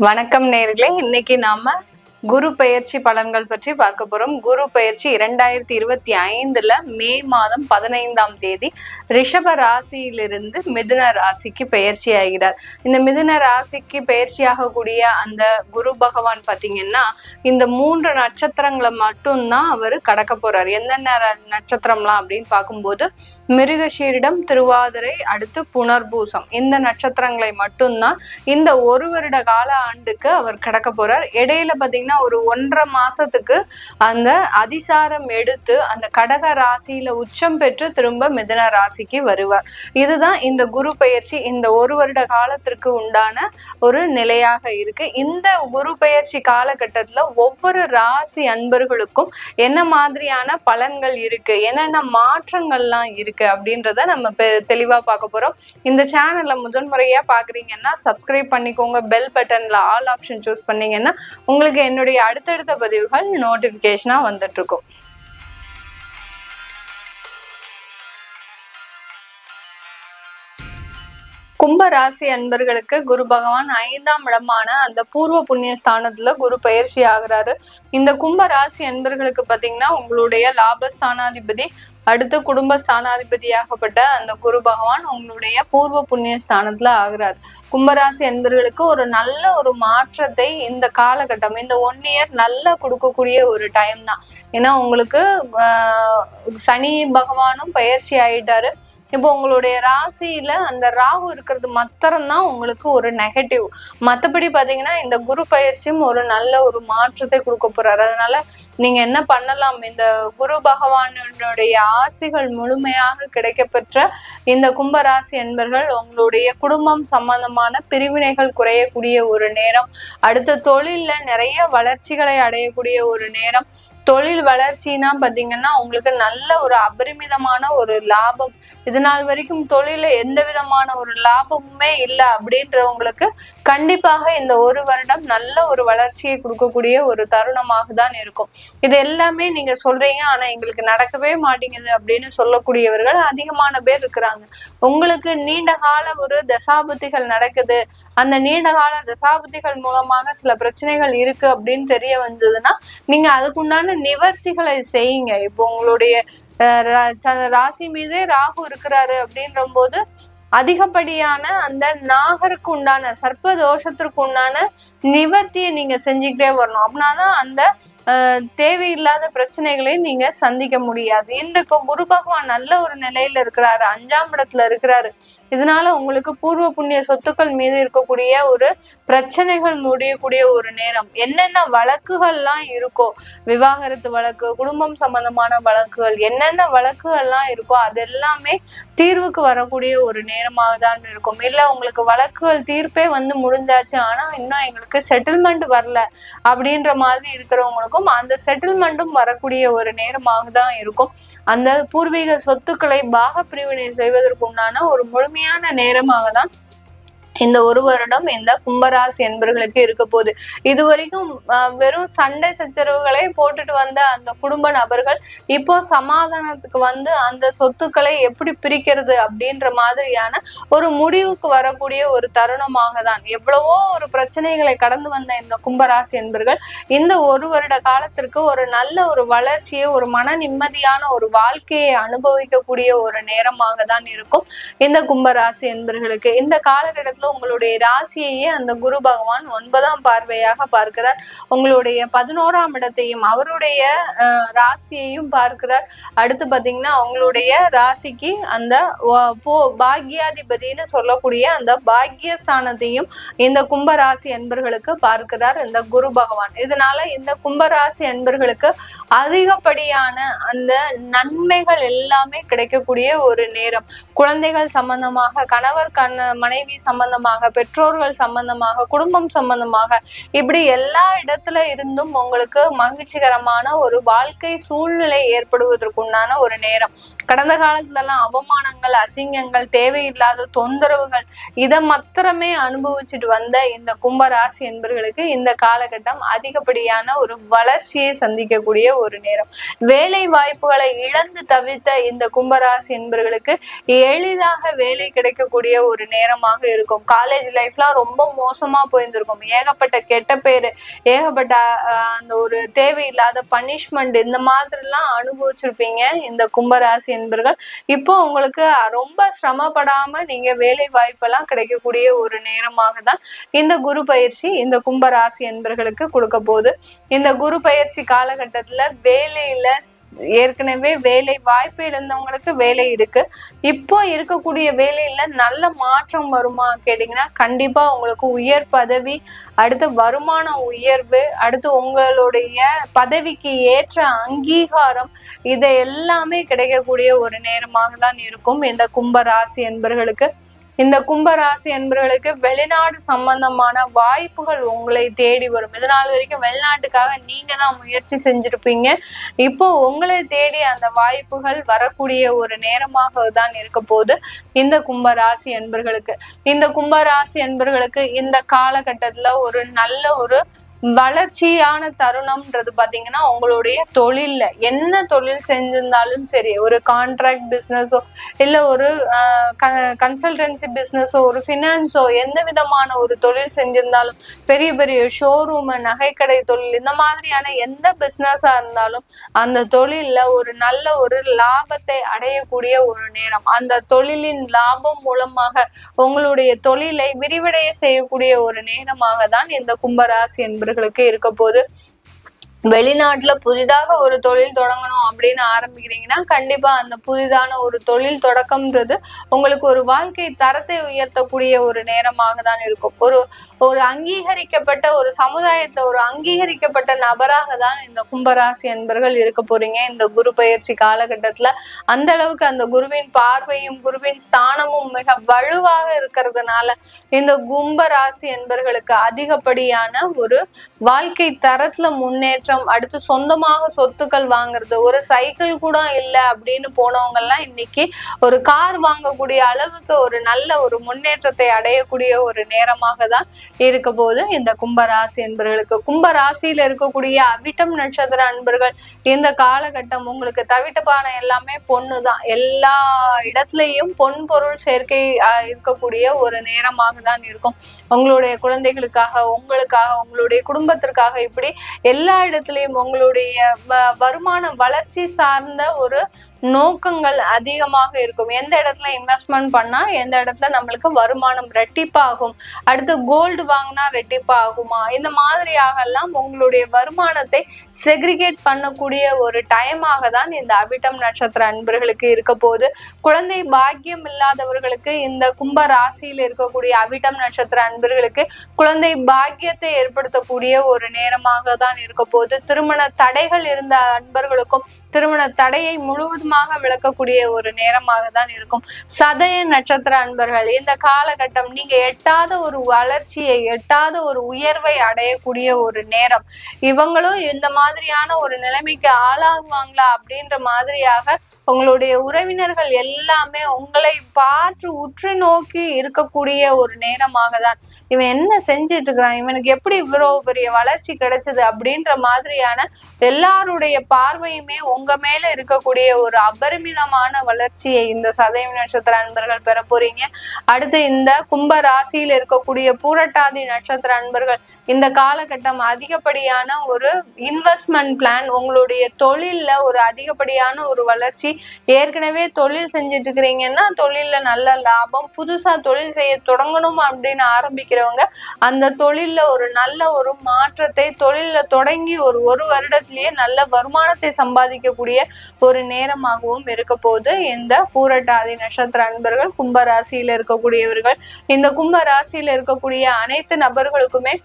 வணக்கம் நேயர்களே, இன்னைக்கு நாம குரு பெயர்ச்சி பலன்கள் பற்றி பார்க்க போறோம். குரு பெயர்ச்சி 2025 மே மாதம் 15ஆம் தேதி ரிஷப ராசியிலிருந்து மிதுன ராசிக்கு பெயர்ச்சி ஆகிறார். இந்த மிதுன ராசிக்கு பெயர்ச்சி ஆகக்கூடிய அந்த குரு பகவான் பாத்தீங்கன்னா இந்த 3 நட்சத்திரங்களை மட்டும்தான் அவர் கடக்க போறார். என்னென்ன நட்சத்திரம்லாம் அப்படின்னு பார்க்கும்போது மிருகஷீரிடம், திருவாதிரை, அடுத்து புனர்பூசம், இந்த நட்சத்திரங்களை மட்டும்தான் இந்த ஒரு வருட கால ஆண்டுக்கு அவர் கடக்க போறார். இடையில பாத்தீங்கன்னா ஒரு 1.5 மாசத்துக்கு அந்த அதிசாரம் எடுத்து அந்த கடக ராசியில உச்சம் பெற்று திரும்ப மிதுன ராசிக்கு வருவார். இதுதான் இந்த குரு பெயர்ச்சி இந்த ஒரு வருட காலத்திற்கு உண்டான ஒரு நிலையாக இருக்கு. இந்த குரு பெயர்ச்சி காலகட்டத்துல ஒவ்வொரு ராசி அன்பர்களுக்கும் என்ன மாதிரியான பலன்கள் இருக்கு, என்னென்ன மாற்றங்கள்லாம் இருக்கு அப்படின்றத நம்ம தெளிவா பார்க்க போறோம். இந்த சேனல்ல முதன்முறையா பாக்குறீங்கன்னா சப்ஸ்கிரைப் பண்ணிக்கோங்க. பெல் பட்டன்ல ஆல் ஆப்ஷன் சூஸ் பண்ணீங்கன்னா உங்களுக்கு என்னுடைய அடுத்தடுத்த பதிவுகள் நோட்டிபிகேஷனா வந்துட்டு இருக்கும். கும்ப ராசி அன்பர்களுக்கு குரு பகவான் 5ஆம் இடமான அந்த பூர்வ புண்ணிய ஸ்தானத்துல குரு பயிற்சி ஆகுறாரு. இந்த கும்ப ராசி அன்பர்களுக்கு பாத்தீங்கன்னா உங்களுடைய லாபஸ்தானாதிபதி, அடுத்து குடும்ப ஸ்தானாதிபதியாகப்பட்ட அந்த குரு பகவான் உங்களுடைய பூர்வ புண்ணிய ஸ்தானத்துல ஆகுறாரு. கும்பராசி அன்பர்களுக்கு ஒரு நல்ல ஒரு மாற்றத்தை இந்த காலகட்டம், இந்த 1 இயர் நல்லா கொடுக்கக்கூடிய ஒரு டைம் தான். ஏன்னா உங்களுக்கு சனி பகவானும் பயிற்சி ஆயிட்டாரு. இப்போ உங்களுடைய ராசியில அந்த ராகு இருக்கிறது மாத்திரம்தான் உங்களுக்கு ஒரு நெகட்டிவ். மற்றபடி பாத்தீங்கன்னா இந்த குரு பயிற்சியும் ஒரு நல்ல ஒரு மாற்றத்தை கொடுக்க போறாரு. அதனால நீங்க என்ன பண்ணலாம், இந்த குரு பகவானுடைய ஆசிகள் முழுமையாக கிடைக்கப்பெற்ற இந்த கும்பராசி என்பர்கள் உங்களுடைய குடும்பம் சம்பந்தமான பிரிவினைகள் குறையக்கூடிய ஒரு நேரம், அடுத்த தொழில்ல நிறைய வளர்ச்சிகளை அடையக்கூடிய ஒரு நேரம். தொழில் வளர்ச்சின்னா பாத்தீங்கன்னா உங்களுக்கு நல்ல ஒரு அபரிமிதமான ஒரு லாபம். இது நாள் வரைக்கும் தொழில எந்த விதமான ஒரு லாபமுமே இல்லை அப்படின்றவங்களுக்கு கண்டிப்பாக இந்த ஒரு வருடம் நல்ல ஒரு வளர்ச்சியை கொடுக்கக்கூடிய ஒரு தருணமாக தான் இருக்கும். இது எல்லாமே நீங்க சொல்றீங்க, ஆனா எங்களுக்கு நடக்கவே மாட்டேங்குது அப்படின்னு சொல்லக்கூடியவர்கள் அதிகமான பேர் இருக்கிறாங்க. உங்களுக்கு நீண்ட கால ஒரு தசாபுத்திகள் நடக்குது, அந்த நீண்ட கால தசாபுத்திகள் மூலமாக சில பிரச்சனைகள் இருக்கு அப்படின்னு தெரிய வந்ததுன்னா நீங்க அதுக்குண்டான நிவர்த்திகளை செய்யுங்க. இப்போ உங்களுடைய ராசி மீதே ராகு இருக்கிறாரு அப்படின்ற போது அதிகப்படியான அந்த நாகருக்கு உண்டான சர்ப்ப தோஷத்திற்கு உண்டான நிவர்த்தியை நீங்க செஞ்சுக்கிட்டே வரணும். அப்படின்னாதான் அந்த தேவையில்லாத பிரச்சனைகளை நீங்க சந்திக்க முடியாது. இந்த இப்போ குரு பகவான் நல்ல ஒரு நிலையில இருக்கிறாரு, 5ஆம் இடத்துல இருக்கிறாரு. இதனால உங்களுக்கு பூர்வ புண்ணிய சொத்துக்கள் மீது இருக்கக்கூடிய ஒரு பிரச்சனைகள் முடியக்கூடிய ஒரு நேரம். என்னென்ன வழக்குகள்லாம் இருக்கோ, விவாகரத்து வழக்கு, குடும்பம் சம்பந்தமான வழக்குகள், என்னென்ன வழக்குகள்லாம் இருக்கோ அதெல்லாமே தீர்வுக்கு வரக்கூடிய ஒரு நேரமாக தான் இருக்கும். இல்ல உங்களுக்கு வழக்குகள் தீர்ப்பே வந்து முடிஞ்சாச்சு, ஆனா இன்னும் எங்களுக்கு செட்டில்மெண்ட் வரல அப்படின்ற மாதிரி இருக்கிறவங்களுக்கும் அந்த செட்டில்மெண்ட்டும் வரக்கூடிய ஒரு நேரமாக தான் இருக்கும். அந்த பூர்வீக சொத்துக்களை பாக பிரிவினை செய்வதற்கு உண்டான ஒரு முழுமையான நேரமாக தான் இந்த ஒரு வருடம் இந்த கும்பராசி என்பர்களுக்கு இருக்க போகுது. இது வரைக்கும் வெறும் சண்டை சச்சரவுகளை போட்டுட்டு வந்த அந்த குடும்ப நபர்கள் இப்போ சமாதானத்துக்கு வந்து அந்த சொத்துக்களை எப்படி பிரிக்கிறது அப்படின்ற மாதிரியான ஒரு முடிவுக்கு வரக்கூடிய ஒரு தருணமாக தான். எவ்வளவோ ஒரு பிரச்சனைகளை கடந்து வந்த இந்த கும்பராசி என்பர்கள் இந்த ஒரு வருட காலத்திற்கு ஒரு நல்ல ஒரு வளர்ச்சியை, ஒரு மன நிம்மதியான ஒரு வாழ்க்கையை அனுபவிக்கக்கூடிய ஒரு நேரமாக தான் இருக்கும் இந்த கும்பராசி என்பர்களுக்கு. இந்த காலகட்டத்துல உங்களுடைய ராசியையே அந்த குரு பகவான் 9ஆம் பார்வையாக பார்க்கிறார். உங்களுடைய 11ஆம் இடத்தையும் அவருடைய ராசியையும் பார்க்கிறார். அடுத்து பாத்தீங்கன்னா உங்களுடைய ராசிக்கு அந்த பாக்யாதிபதினு சொல்லக்கூடிய அந்த பாக்யஸ்தானத்தையும் இந்த கும்பராசி அன்பர்களுக்கு பார்க்கிறார் இந்த குரு பகவான். இதனால இந்த கும்பராசி அன்பர்களுக்கு அதிகப்படியான அந்த நன்மைகள் எல்லாமே கிடைக்கக்கூடிய ஒரு நேரம். குழந்தைகள் சம்பந்தமாக, கணவர் மனைவி சம்பந்தமாக, பெற்றோர்கள் சம்பந்தமாக, குடும்பம் சம்பந்தமாக, இப்படி எல்லா இடத்துல இருந்தும் உங்களுக்கு மகிழ்ச்சிகரமான ஒரு வாழ்க்கை சூழ்நிலை ஏற்படுவதற்குண்டான ஒரு நேரம். கடந்த காலத்துல எல்லாம் அவமானங்கள், அசிங்கங்கள், தேவையில்லாத தொந்தரவுகள் இதை மாத்திரமே அனுபவிச்சுட்டு வந்த இந்த கும்பராசி என்பர்களுக்கு இந்த காலகட்டம் அதிகப்படியான ஒரு வளர்ச்சியை சந்திக்கக்கூடிய ஒரு நேரம். வேலை வாய்ப்புகளை இழந்து தவித்த இந்த கும்பராசி என்பர்களுக்கு எளிதாக வேலை கிடைக்கக்கூடிய ஒரு நேரமாக இருக்கும். காலேஜ் லைஃப்லாம் ரொம்ப மோசமா போயிருந்திருக்கும். ஏகப்பட்ட கெட்ட பேரு, ஏகப்பட்ட அந்த ஒரு தேவையில்லாத பனிஷ்மெண்ட் இந்த மாதிரிலாம் அனுபவிச்சிருப்பீங்க இந்த கும்பராசி என்பர்கள். இப்போ உங்களுக்கு ரொம்ப சிரமப்படாம நீங்க வேலை வாய்ப்பெல்லாம் கிடைக்கக்கூடிய ஒரு நேரமாக தான் இந்த குரு பயிற்சி இந்த கும்பராசி என்பர்களுக்கு கொடுக்க போகுது. இந்த குரு பயிற்சி காலகட்டத்துல வேலையில ஏற்கனவே வேலை வாய்ப்பு இழந்தவங்களுக்கு வேலை இருக்கு. இப்போ இருக்கக்கூடிய வேலையில நல்ல மாற்றம் வருமா கேட்டீங்கன்னா கண்டிப்பா உங்களுக்கு உயர் பதவி, அடுத்து வருமான உயர்வு, அடுத்து உங்களுடைய பதவிக்கு ஏற்ற அங்கீகாரம், இதை எல்லாமே கிடைக்கக்கூடிய ஒரு நேரமாக தான் இருக்கும் இந்த கும்பராசி என்பர்களுக்கு. இந்த கும்பராசி என்பவர்களுக்கு வெளிநாடு சம்பந்தமான வாய்ப்புகள் உங்களை தேடி வரும். இதனால் வரைக்கும் வெளிநாட்டுக்காக நீங்க தான் முயற்சி செஞ்சிருப்பீங்க. இப்போ உங்களை தேடி அந்த வாய்ப்புகள் வரக்கூடிய ஒரு நேரமாக தான் இருக்க போது இந்த கும்பராசி என்பர்களுக்கு. இந்த கும்பராசி என்பர்களுக்கு இந்த காலகட்டத்துல ஒரு நல்ல ஒரு வளர்ச்சியான தருணம்ன்றது பாத்தீங்கன்னா உங்களுடைய தொழில்ல என்ன தொழில் செஞ்சிருந்தாலும் சரி, ஒரு கான்ட்ராக்ட் பிசினஸோ இல்ல ஒரு கன்சல்டன்சி பிசினஸோ ஒரு ஃபினான்ஸோ எந்த விதமான ஒரு தொழில் செஞ்சிருந்தாலும், பெரிய பெரிய ஷோரூம், நகைக்கடை தொழில், இந்த மாதிரியான எந்த பிசினஸா இருந்தாலும் அந்த தொழில்ல ஒரு நல்ல ஒரு லாபத்தை அடையக்கூடிய ஒரு நேரம். அந்த தொழிலின் லாபம் மூலமாக உங்களுடைய தொழிலை விரிவடைய செய்யக்கூடிய ஒரு நேரமாக தான் இந்த கும்பராசி என்பது இருக்க போது. வெளிநாட்டுல புதிதாக ஒரு தொழில் தொடங்கணும் அப்படின்னு ஆரம்பிக்கிறீங்கன்னா கண்டிப்பா அந்த புதிதான ஒரு தொழில் தொடக்கம்ன்றது உங்களுக்கு ஒரு வாழ்க்கை தரத்தை உயர்த்தக்கூடிய ஒரு நேரமாக தான் இருக்கும். ஒரு அங்கீகரிக்கப்பட்ட ஒரு சமுதாயத்துல ஒரு அங்கீகரிக்கப்பட்ட நபராக தான் இந்த கும்பராசி என்பர்கள் இருக்க போறீங்க இந்த குரு பயிற்சி காலகட்டத்துல. அந்த அளவுக்கு அந்த குருவின் பார்வையும் குருவின் ஸ்தானமும் மிக வலுவாக இருக்கிறதுனால இந்த கும்பராசி என்பர்களுக்கு அதிகப்படியான ஒரு வாழ்க்கை தரத்துல முன்னேற்றம், அடுத்து சொந்தமாக சொத்துக்கள் வாங்குறது, ஒரு சைக்கிள் கூட இல்லை அப்படின்னு போனவங்க எல்லாம் இன்னைக்கு ஒரு கார் வாங்கக்கூடிய அளவுக்கு ஒரு நல்ல ஒரு முன்னேற்றத்தை அடையக்கூடிய ஒரு நேரமாக தான் இருக்க போது இந்த கும்பராசி என்பர்களுக்கு. கும்பராசியில இருக்கக்கூடிய அவிட்டம் நட்சத்திர அன்பர்கள் இந்த காலகட்டம் உங்களுக்கு தவிட்டப்பான எல்லாமே பொண்ணு தான். எல்லா இடத்துலயும் பொன் பொருள் சேர்க்கை இருக்கக்கூடிய ஒரு நேரமாக தான் இருக்கும். உங்களுடைய குழந்தைகளுக்காக, உங்களுக்காக, உங்களுடைய குடும்பத்திற்காக, இப்படி எல்லா இடத்துலயும் உங்களுடைய வருமான வளர்ச்சி சார்ந்த ஒரு நோக்கங்கள் அதிகமாக இருக்கும். எந்த இடத்துல இன்வெஸ்ட்மெண்ட் பண்ணா எந்த இடத்துல நம்மளுக்கு வருமானம் ரெட்டிப்பாகும், அடுத்து கோல்டு வாங்கினா ரெட்டிப்பாகுமா, இந்த மாதிரியாக எல்லாம் உங்களுடைய வருமானத்தை செக்ரிகேட் பண்ணக்கூடிய ஒரு டைமாக தான் இந்த அவிட்டம் நட்சத்திர அன்பர்களுக்கு இருக்க போது. குழந்தை பாக்கியம் இல்லாதவர்களுக்கு இந்த கும்ப ராசியில் இருக்கக்கூடிய அவிட்டம் நட்சத்திர அன்பர்களுக்கு குழந்தை பாக்கியத்தை ஏற்படுத்தக்கூடிய ஒரு நேரமாக தான் இருக்க போது. திருமண தடைகள் இருந்த அன்பர்களுக்கும் திருமண தடையை முழுவதுமாக விளக்கக்கூடிய ஒரு நேரமாக தான் இருக்கும். சதய நட்சத்திர அன்பர்கள் இந்த காலகட்டம் நீங்க எட்டாத ஒரு வளர்ச்சியை, எட்டாத ஒரு உயர்வை அடையக்கூடிய ஒரு நேரம். இவங்களும் இந்த மாதிரியான ஒரு நிலைமைக்கு ஆளாகுவாங்களா அப்படின்ற மாதிரியாக உங்களுடைய உறவினர்கள் எல்லாமே உங்களை பார்த்து உற்று நோக்கி இருக்கக்கூடிய ஒரு நேரமாக தான். இவன் என்ன செஞ்சிட்டு இருக்கிறான், இவனுக்கு எப்படி இவ்வளவு பெரிய வளர்ச்சி கிடைச்சது அப்படின்ற மாதிரியான எல்லாருடைய பார்வையுமே உங்க மேல இருக்கக்கூடிய ஒரு அபரிமிதமான வளர்ச்சியை இந்த சதயம் நட்சத்திர அன்பர்கள் பெற போறீங்க. அடுத்து இந்த கும்ப ராசியில் இருக்கக்கூடிய பூரட்டாதி நட்சத்திர அன்பர்கள் இந்த காலகட்டம் அதிகப்படியான ஒரு இன்வெஸ்ட்மெண்ட் பிளான், உங்களுடைய தொழில்ல ஒரு அதிகப்படியான ஒரு வளர்ச்சி. ஏற்கனவே தொழில் செஞ்சுட்டு இருக்கிறீங்கன்னா தொழில்ல நல்ல லாபம், புதுசா தொழில் செய்ய தொடங்கணும் அப்படின்னு ஆரம்பிக்கிறவங்க அந்த தொழில்ல ஒரு நல்ல ஒரு மாற்றத்தை, தொழில்ல தொடங்கி ஒரு வருடத்திலேயே நல்ல வருமானத்தை சம்பாதிக்கக்கூடிய ஒரு நேரமாகவும் இருக்க போது இந்த பூரட்டாதி நட்சத்திர அன்பர்கள் கும்ப ராசியில இருக்கக்கூடியவர்கள். இந்த கும்ப ராசியில இருக்கக்கூடிய அனைத்து நபர்களுக்குமே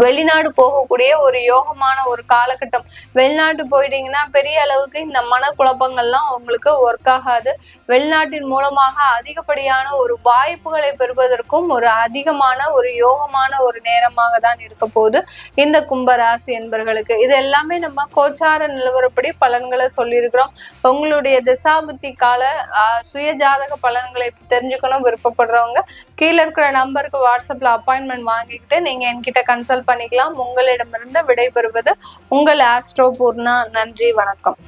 வெளிநாடு போகக்கூடிய ஒரு யோகமான ஒரு காலகட்டம். வெளிநாட்டு போயிட்டீங்கன்னா பெரிய அளவுக்கு இந்த மனக்குழப்பங்கள்லாம் உங்களுக்கு ஒர்க் ஆகாது. வெளிநாட்டின் மூலமாக அதிகப்படியான ஒரு வாய்ப்புகளை பெறுவதற்கும் ஒரு அதிகமான ஒரு யோகமான ஒரு நேரமாக தான் இருக்க போது இந்த கும்பராசி என்பர்களுக்கு. இது எல்லாமே நம்ம கோச்சார நிலவரப்படி பலன்களை சொல்லியிருக்கிறோம். உங்களுடைய திசாபுத்தி கால சுய ஜாதக பலன்களை தெரிஞ்சுக்கணும் விருப்பப்படுறவங்க கீழே இருக்கிற நம்பருக்கு வாட்ஸ்அப்ல அப்பாயின்மெண்ட் வாங்கிக்கிட்டு நீங்க என்கிட்ட கன்சல்ட் பண்ணிக்கலாம். உங்களிடமிருந்து விடைபெறுவது உங்கள் ஆஸ்ட்ரோ பூர்ணா. நன்றி, வணக்கம்.